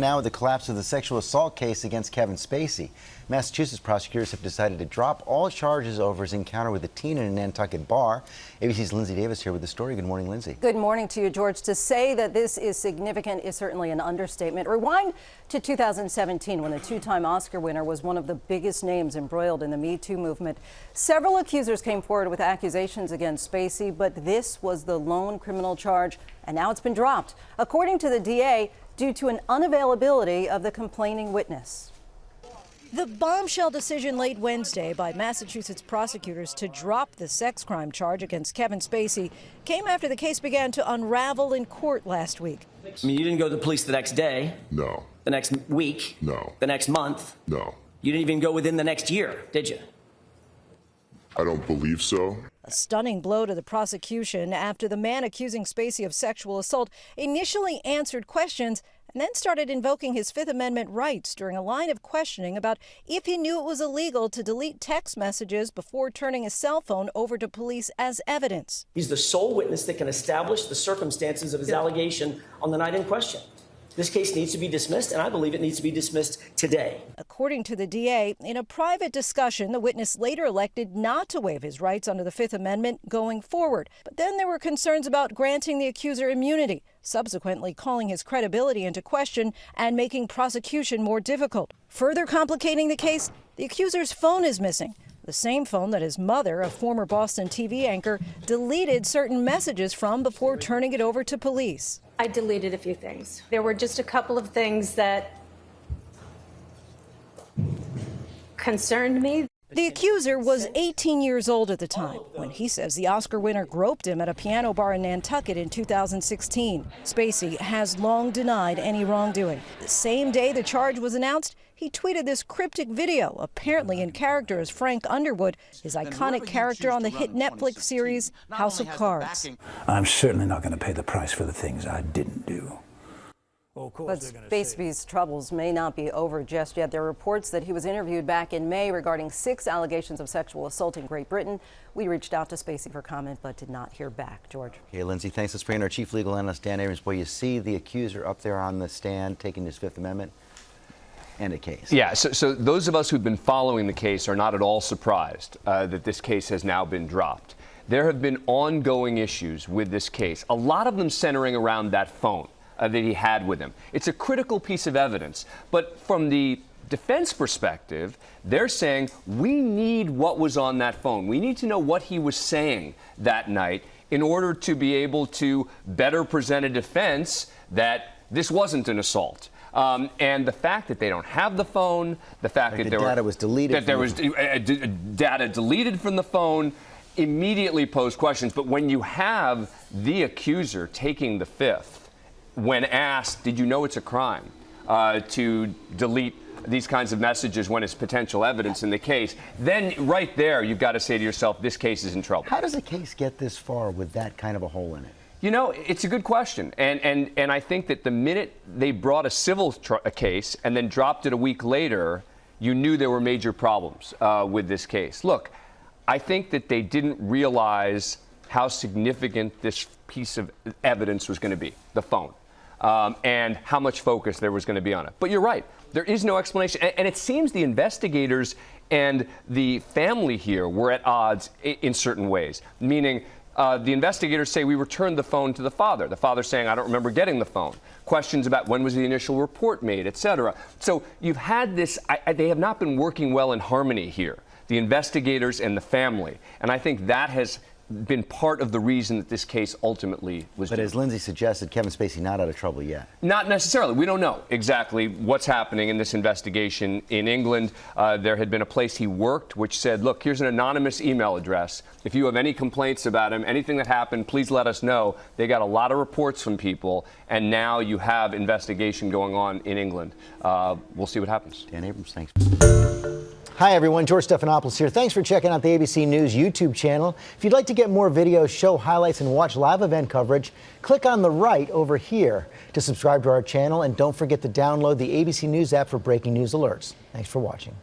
Now with the collapse of the sexual assault case against Kevin Spacey, Massachusetts prosecutors have decided to drop all charges over his encounter with a teen in a Nantucket bar. ABC's Lindsay Davis here with the story. Good morning, Lindsay. Good morning to you, George. To say that this is significant is certainly an understatement. Rewind to 2017 when the two-time Oscar winner was one of the biggest names embroiled in the Me Too movement. Several accusers came forward with accusations against Spacey, but this was the lone criminal charge, and now it's been dropped. According to the DA, due to an unavailability of the complaining witness. The bombshell decision late Wednesday by Massachusetts prosecutors to drop the sex crime charge against Kevin Spacey came after the case began to unravel in court last week. I mean, you didn't go to the police the next day. No. The next week. No. The next month. No. You didn't even go within the next year, did you? I don't believe so. A stunning blow to the prosecution after the man accusing Spacey of sexual assault initially answered questions and then started invoking his Fifth Amendment rights during a line of questioning about if he knew it was illegal to delete text messages before turning his cell phone over to police as evidence. He's the sole witness that can establish the circumstances of his allegation on the night in question. This case needs to be dismissed, and I believe it needs to be dismissed today. According to the DA, in a private discussion, the witness later elected not to waive his rights under the Fifth Amendment going forward. But then there were concerns about granting the accuser immunity, subsequently calling his credibility into question and making prosecution more difficult. Further complicating the case, the accuser's phone is missing. The same phone that his mother, a former Boston TV anchor, deleted certain messages from before turning it over to police. I deleted a few things. There were just a couple of things that concerned me. The accuser was 18 years old at the time when he says the Oscar winner groped him at a piano bar in Nantucket in 2016. Spacey has long denied any wrongdoing. The same day the charge was announced, he tweeted this cryptic video, apparently in character as Frank Underwood, his iconic character on the hit Netflix series House of Cards. I'm certainly not going to pay the price for the things I didn't do. But Spacey's troubles may not be over just yet. There are reports that he was interviewed back in May regarding 6 allegations of sexual assault in Great Britain. We reached out to Spacey for comment but did not hear back. George. Okay, Lindsay, thanks. Let's bring in our chief legal analyst, Dan Abrams. Boy, you see the accuser up there on the stand taking his Fifth Amendment and a case. Yeah, so those of us who've been following the case are not at all surprised that this case has now been dropped. There have been ongoing issues with this case, a lot of them centering around that phone that he had with him. It's a critical piece of evidence, but from the defense perspective, they're saying we need what was on that phone. We need to know what he was saying that night in order to be able to better present a defense that this wasn't an assault. And the fact that they don't have the phone, the fact that data was deleted, that there was data deleted from the phone, immediately posed questions. But when you have the accuser taking the Fifth, when asked, did you know it's a crime to delete these kinds of messages when it's potential evidence in the case, then right there you've got to say to yourself, this case is in trouble. How does a case get this far with that kind of a hole in it? You know, it's a good question. And I think that the minute they brought a civil case and then dropped it a week later, you knew there were major problems with this case. Look, I think that they didn't realize how significant this piece of evidence was going to be, the phone, and how much focus there was going to be on it. But you're right. There is no explanation. And it seems the investigators and the family here were at odds in certain ways, meaning the investigators say we returned the phone to the father. The father saying, I don't remember getting the phone. Questions about when was the initial report made, et cetera. So you've had this, they have not been working well in harmony here, the investigators and the family. And I think that has been part of the reason that this case ultimately was. But as Lindsay suggested, Kevin Spacey not out of trouble yet. Not necessarily. We don't know exactly what's happening in this investigation in England. There had been a place he worked which said, look, here's an anonymous email address. If you have any complaints about him, anything that happened, please let us know. They got a lot of reports from people, and now you have investigation going on in England. We'll see what happens. Dan Abrams, thanks. Hi, everyone. George Stephanopoulos here. Thanks for checking out the ABC News YouTube channel. If you'd like to get more videos, show highlights, and watch live event coverage, click on the right over here to subscribe to our channel. And don't forget to download the ABC News app for breaking news alerts. Thanks for watching.